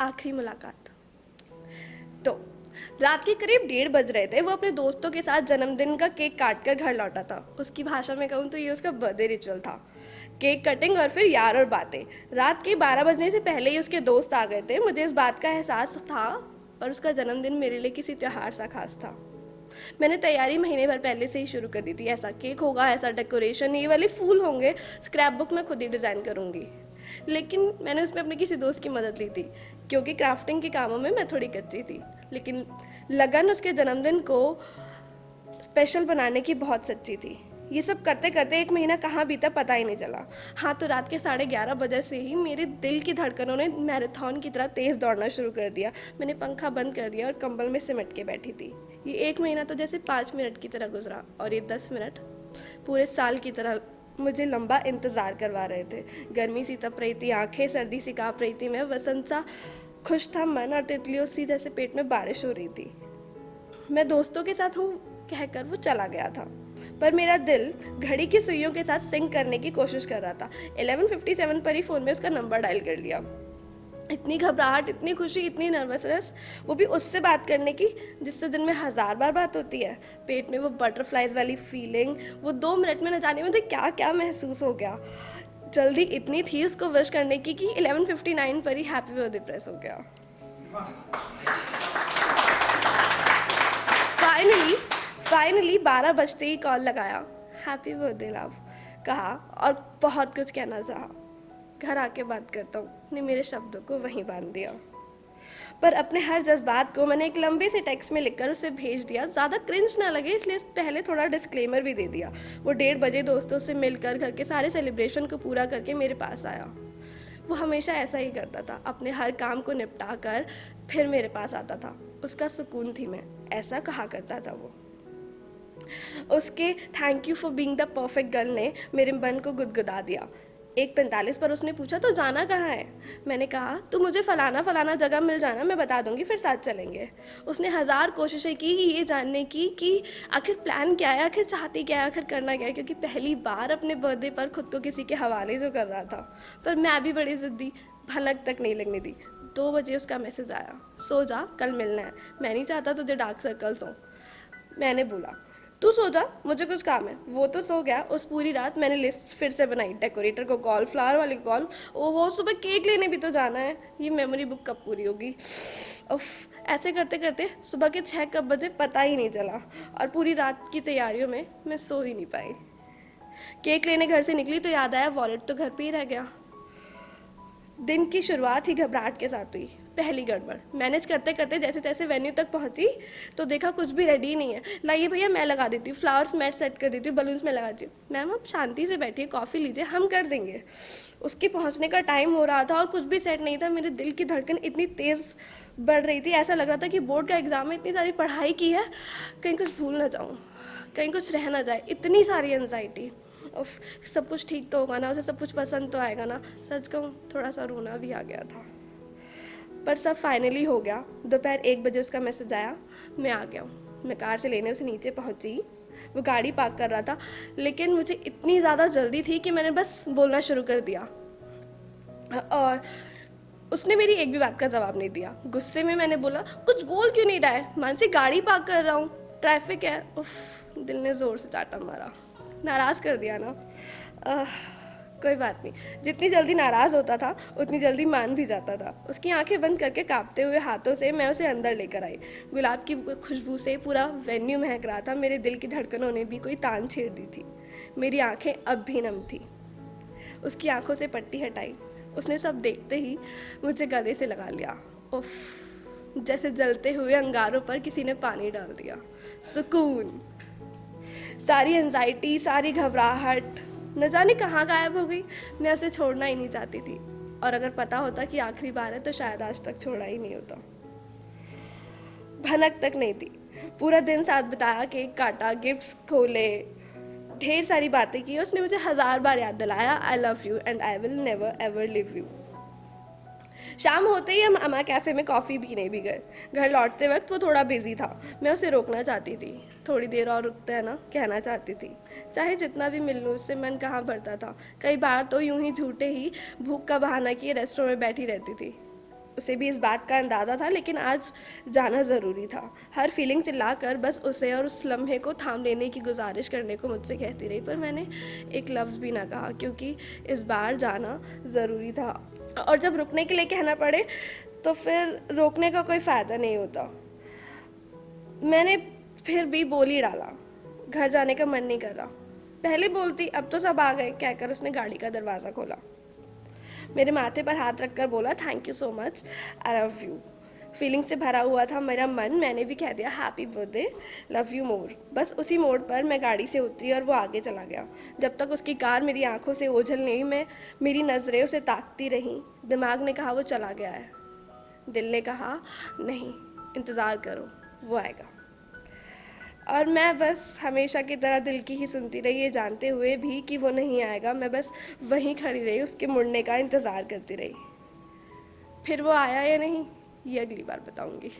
आखिरी मुलाकात। तो रात के करीब 1:30 बज रहे थे। वो अपने दोस्तों के साथ जन्मदिन का केक काट कर घर लौटा था। उसकी भाषा में कहूँ तो ये उसका बर्थडे रिचुअल था। केक कटिंग और फिर यार और बातें। रात के 12 बजने से पहले ही उसके दोस्त आ गए थे। मुझे इस बात का एहसास था, पर उसका जन्मदिन मेरे लिए किसी त्योहार सा खास था। मैंने तैयारी महीने भर पहले से ही शुरू कर दी थी। ऐसा केक होगा, ऐसा डेकोरेशन, ये वाले फूल होंगे, स्क्रैप बुक मैं खुद ही डिज़ाइन करूँगी। लेकिन मैंने उसमें अपने किसी दोस्त की मदद ली थी, क्योंकि क्राफ्टिंग के कामों में मैं थोड़ी कच्ची थी। लेकिन लगन उसके जन्मदिन को स्पेशल बनाने की बहुत सच्ची थी। ये सब करते करते 1 महीना कहाँ बीता पता ही नहीं चला। हाँ, तो रात के 11:30 बजे से ही मेरे दिल की धड़कनों ने मैराथन की तरह तेज़ दौड़ना शुरू कर दिया। मैंने पंखा बंद कर दिया और कंबल में सिमट के बैठी थी। ये 1 महीना तो जैसे 5 मिनट की तरह गुजरा, और ये 10 मिनट पूरे साल की तरह मुझे लंबा इंतज़ार करवा रहे थे। गर्मी सी तप रही थी, आंखें सर्दी सी काँप रही थी मैं, वसंत सा खुश था मन, और तितलियों सी जैसे पेट में बारिश हो रही थी। मैं दोस्तों के साथ हूँ कहकर वो चला गया था, पर मेरा दिल घड़ी की सुइयों के साथ सिंक करने की कोशिश कर रहा था। 11:57 पर ही फ़ोन में उसका नंबर डायल कर लिया। इतनी घबराहट, इतनी खुशी, इतनी नर्वसनेस, वो भी उससे बात करने की जिससे दिन में 1000 बार बात होती है। पेट में वो बटरफ्लाइज वाली फीलिंग, वो 2 मिनट में न जाने मुझे क्या क्या महसूस हो गया। जल्दी इतनी थी उसको विश करने की कि 11:59 पर ही हैप्पी बर्थडे प्रेस हो गया। फाइनली फाइनली 12 बजते ही कॉल लगाया। हैप्पी बर्थडे लव कहा और बहुत कुछ कहना चाहा। घर आके बात करता हूँ ने मेरे शब्दों को वहीं बांध दिया। पर अपने हर जज्बात को मैंने एक लंबे से टेक्स्ट में लिखकर उसे भेज दिया। ज़्यादा क्रिंज ना लगे इसलिए पहले थोड़ा डिस्क्लेमर भी दे दिया। वो 1:30 बजे दोस्तों से मिलकर घर के सारे सेलिब्रेशन को पूरा करके मेरे पास आया। वो हमेशा ऐसा ही करता था, अपने हर काम को निपटा कर फिर मेरे पास आता था। उसका सुकून थी मैं, ऐसा कहा करता था वो। उसके thank you for being the perfect girl ने मेरे मन को गुदगुदा दिया। 1:45 पर उसने पूछा तो जाना कहाँ है। मैंने कहा तू मुझे फलाना फलाना जगह मिल जाना, मैं बता दूंगी, फिर साथ चलेंगे। उसने 1000 कोशिशें की ये जानने की कि आखिर प्लान क्या है, आखिर चाहती क्या है, आखिर करना क्या है, क्योंकि पहली बार अपने बर्थडे पर खुद को किसी के हवाले जो कर रहा था। पर मैं भी बड़ी ज़िद्दी, भनक तक नहीं लगने दी। 2 बजे उसका मैसेज आया, सो जा कल मिलना है, मैं नहीं चाहता तुझे डार्क सर्कल्स हो। मैंने बोला तू सो जा, मुझे कुछ काम है। वो तो सो गया। उस पूरी रात मैंने लिस्ट फिर से बनाई, डेकोरेटर को कॉल, फ्लावर वाले को कॉल, ओहो सुबह केक लेने भी तो जाना है, ये मेमोरी बुक कब पूरी होगी। उफ, ऐसे करते करते सुबह के 6 कब बजे पता ही नहीं चला, और पूरी रात की तैयारियों में मैं सो ही नहीं पाई। केक लेने घर से निकली तो याद आया वॉलेट तो घर पे ही रह गया। दिन की शुरुआत ही घबराहट के साथ हुई। पहली गड़बड़ मैनेज करते करते जैसे तैसे वेन्यू तक पहुंची तो देखा कुछ भी रेडी नहीं है। लाइए भैया मैं लगा देती हूँ, फ्लावर्स मैट सेट कर देती हूँ, बलून्स में लगा देती हूँ। मैम आप शांति से बैठिए, कॉफ़ी लीजिए, हम कर देंगे। उसके पहुंचने का टाइम हो रहा था और कुछ भी सेट नहीं था। मेरे दिल की धड़कन इतनी तेज़ बढ़ रही थी, ऐसा लग रहा था कि बोर्ड का एग्ज़ाम में इतनी सारी पढ़ाई की है, कहीं कुछ भूल ना जाऊँ, कहीं कुछ रह ना जाए, इतनी सारी एनजाइटी। उफ, सब कुछ ठीक तो होगा ना, उसे सब कुछ पसंद तो आएगा ना। सच कहूँ थोड़ा सा रोना भी आ गया था, पर सब फाइनली हो गया। दोपहर 1 बजे उसका मैसेज आया, मैं आ गया हूँ। मैं कार से लेने उसे नीचे पहुँची। वो गाड़ी पार्क कर रहा था, लेकिन मुझे इतनी ज़्यादा जल्दी थी कि मैंने बस बोलना शुरू कर दिया, और उसने मेरी एक भी बात का जवाब नहीं दिया। गुस्से में मैंने बोला कुछ बोल क्यों नहीं रहा है, मानसी गाड़ी पार्क कर रहा हूँ, ट्रैफिक है। उफ, दिल ने ज़ोर से चाटा मारा, नाराज़ कर दिया ना। आह, कोई बात नहीं, जितनी जल्दी नाराज़ होता था उतनी जल्दी मान भी जाता था। उसकी आंखें बंद करके कांपते हुए हाथों से मैं उसे अंदर लेकर आई। गुलाब की खुशबू से पूरा वेन्यू महक रहा था। मेरे दिल की धड़कनों ने भी कोई तान छेड़ दी थी। मेरी आंखें अब भी नम थी। उसकी आंखों से पट्टी हटाई। उसने सब देखते ही मुझे गले से लगा लिया। उफ, जैसे जलते हुए अंगारों पर किसी ने पानी डाल दिया। सुकून, सारी एंजाइटी, सारी घबराहट न जाने कहाँ गायब हो गई। मैं उसे छोड़ना ही नहीं चाहती थी, और अगर पता होता कि आखिरी बार है तो शायद आज तक छोड़ा ही नहीं होता। भनक तक नहीं थी। पूरा दिन साथ बिताया, केक काटा, गिफ्ट्स खोले, ढेर सारी बातें की। उसने मुझे 1000 बार याद दिलाया I love you and I will never ever live you. शाम होते ही हम अमा कैफ़े में कॉफ़ी पीने भी गए। घर लौटते वक्त वो थोड़ा बिजी था। मैं उसे रोकना चाहती थी, थोड़ी देर और रुकते हैं ना, कहना चाहती थी। चाहे जितना भी मिल लूँ उससे मन कहाँ भरता था। कई बार तो यूं ही झूठे ही भूख का बहाना किए रेस्टोरेंट में बैठी रहती थी। उसे भी इस बात का अंदाज़ा था, लेकिन आज जाना ज़रूरी था। हर फीलिंग चिल्लाकर बस उसे और उस लम्हे को थाम लेने की गुजारिश करने को मुझसे कहती रही, पर मैंने एक लफ्ज़ भी ना कहा, क्योंकि इस बार जाना ज़रूरी था। और जब रुकने के लिए कहना पड़े तो फिर रोकने का कोई फ़ायदा नहीं होता। मैंने फिर भी बोल ही डाला, घर जाने का मन नहीं कर रहा। पहले बोलती, अब तो सब आ गए, कहकर उसने गाड़ी का दरवाज़ा खोला। मेरे माथे पर हाथ रखकर बोला, thank you so much, I love you. Feeling से भरा हुआ था मेरा मन, मैंने भी कह दिया happy birthday, love you more. बस उसी मोड़ पर मैं गाड़ी से उतरी और वो आगे चला गया। जब तक उसकी कार मेरी आंखों से ओझल नहीं, मेरी नज़रें उसे ताकती रहीं। दिमाग ने कहा वो चला गया है, दिल ने कहा नहीं, इंतज़ार करो, वो आएगा। और मैं बस हमेशा की तरह दिल की ही सुनती रही, ये जानते हुए भी कि वो नहीं आएगा। मैं बस वहीं खड़ी रही, उसके मुड़ने का इंतज़ार करती रही। फिर वो आया या नहीं, ये अगली बार बताऊंगी।